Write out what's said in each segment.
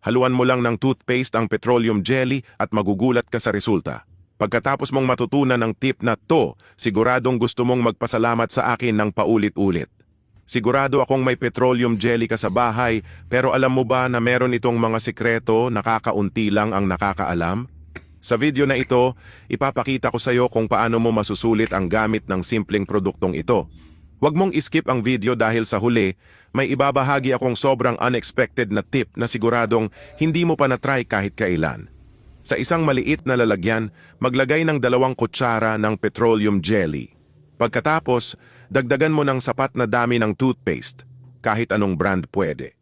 Haluan mo lang ng toothpaste ang petroleum jelly at magugulat ka sa resulta. Pagkatapos mong matutunan ang tip na to, siguradong gusto mong magpasalamat sa akin ng paulit-ulit. Sigurado akong may petroleum jelly ka sa bahay, pero alam mo ba na meron itong mga sikreto na kakaunti lang ang nakakaalam? Sa video na ito, ipapakita ko sa iyo kung paano mo masusulit ang gamit ng simpleng produktong ito. Huwag mong iskip ang video dahil sa huli, may ibabahagi akong sobrang unexpected na tip na siguradong hindi mo pa na-try kahit kailan. Sa isang maliit na lalagyan, maglagay ng 2 kutsara ng petroleum jelly. Pagkatapos, dagdagan mo ng sapat na dami ng toothpaste, kahit anong brand pwede.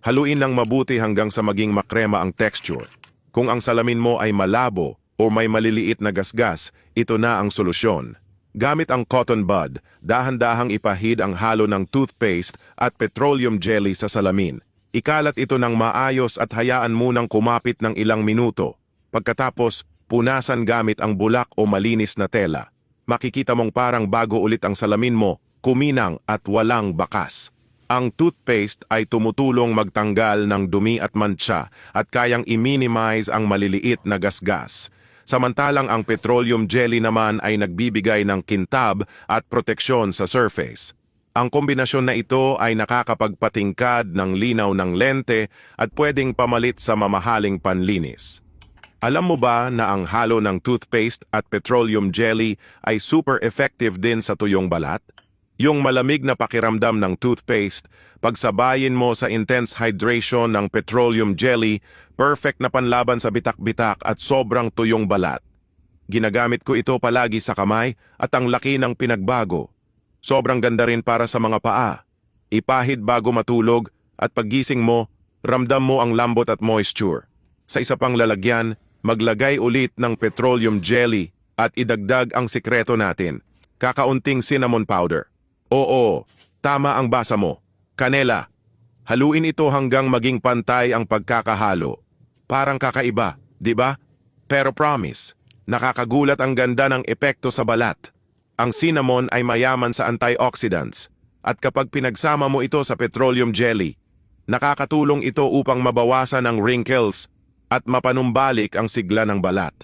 Haluin ng mabuti hanggang sa maging makrema ang texture. Kung ang salamin mo ay malabo o may maliliit na gasgas, ito na ang solusyon. Gamit ang cotton bud, dahan-dahang ipahid ang halo ng toothpaste at petroleum jelly sa salamin. Ikalat ito ng maayos at hayaan munang kumapit ng ilang minuto. Pagkatapos, punasan gamit ang bulak o malinis na tela. Makikita mong parang bago ulit ang salamin mo, kuminang at walang bakas. Ang toothpaste ay tumutulong magtanggal ng dumi at mantsa at kayang i-minimize ang maliliit na gasgas. Samantalang ang petroleum jelly naman ay nagbibigay ng kintab at proteksyon sa surface. Ang kombinasyon na ito ay nakakapagpatingkad ng linaw ng lente at pwedeng pamalit sa mamahaling panlinis. Alam mo ba na ang halo ng toothpaste at petroleum jelly ay super effective din sa tuyong balat? Yung malamig na pakiramdam ng toothpaste, pagsabayin mo sa intense hydration ng petroleum jelly, perfect na panlaban sa bitak-bitak at sobrang tuyong balat. Ginagamit ko ito palagi sa kamay at ang laki ng pinagbago. Sobrang ganda rin para sa mga paa. Ipahid bago matulog at paggising mo, ramdam mo ang lambot at moisture. Sa isa pang lalagyan, maglagay ulit ng petroleum jelly at idagdag ang sikreto natin, kakaunting cinnamon powder. Oo, tama ang basa mo. Kanela. Haluin ito hanggang maging pantay ang pagkakahalo. Parang kakaiba, di ba? Pero promise, nakakagulat ang ganda ng epekto sa balat. Ang cinnamon ay mayaman sa antioxidants at kapag pinagsama mo ito sa petroleum jelly, nakakatulong ito upang mabawasan ang wrinkles at mapanumbalik ang sigla ng balat.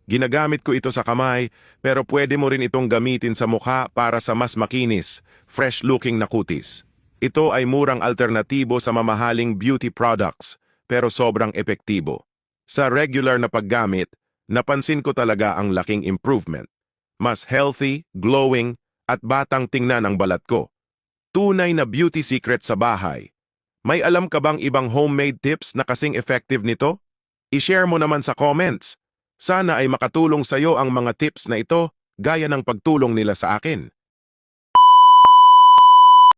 Ginagamit ko ito sa kamay, pero pwede mo rin itong gamitin sa mukha para sa mas makinis, fresh-looking na kutis. Ito ay murang alternatibo sa mamahaling beauty products, pero sobrang epektibo. Sa regular na paggamit, napansin ko talaga ang laking improvement. Mas healthy, glowing, at batang tingnan ang balat ko. Tunay na beauty secret sa bahay. May alam ka bang ibang homemade tips na kasing effective nito? I-share mo naman sa comments. Sana ay makatulong sa iyo ang mga tips na ito gaya ng pagtulong nila sa akin.